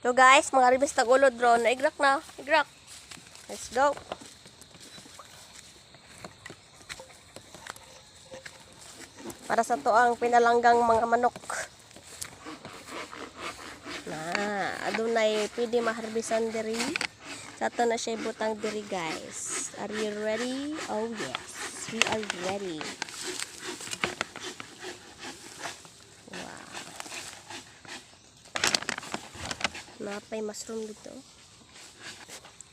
So guys, mga ribis tagulod bro, naigrak na. Igrak. Let's go. Para sa to ang pinalanggang mga manok. Adunay pwede maharbisan diri. Sa to na siya butang diri guys. Are you ready? Oh yes, we are ready. Wow. Napay mushroom dito.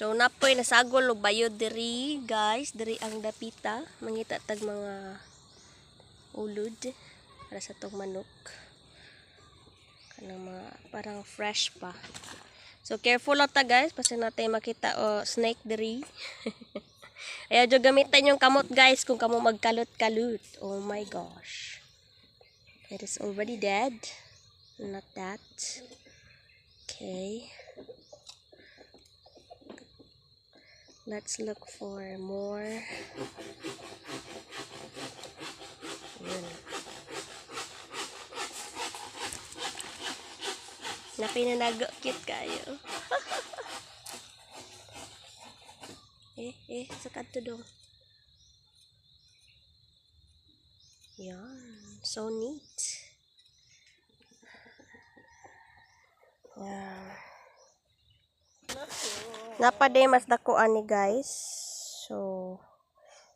So napoy nasagol og bayod diri guys. Diri ang dapita. Mangita tag mga ulod para sa tong manok. Kanang mga parang fresh pa. So careful lang ta guys kasi natin makita snake diri. Ayaw jo gamitan yung kamot guys kung kamo magkalot-kalot. Oh my gosh. It is already dead. Not that. Okay. Let's look for more. Yun. Napinanago cute kayo. Sa kanto dong. Yan. So neat. Yan. Napaday mas dakuan ni guys. So,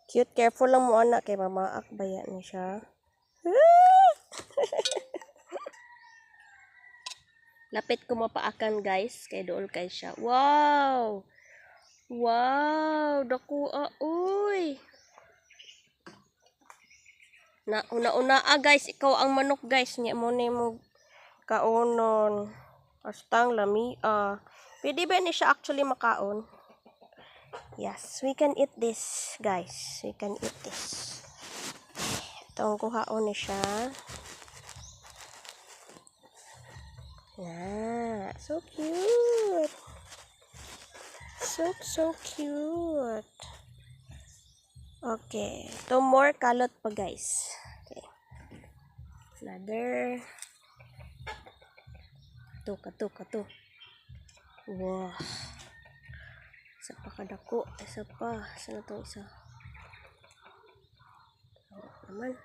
cute. Careful lang mo anak kay mamaak baya ni siya. Lapit ko mapaakan guys. Kay dool kay siya. Wow! Wow! Dakua. Uy! Una-una guys. Ikaw ang manok guys. Nya mo na mo kaunon. Astang lamia. Pwede ba ni siya actually makaon? Yes, we can eat this, guys. We can eat this. Itong kuhaon ni siya. So cute. So cute. Okay. Two more kalot pa, guys. Okay. Another. Kato. Wow. Isa pa kadako. Isa pa. Sana itong isa. Naman.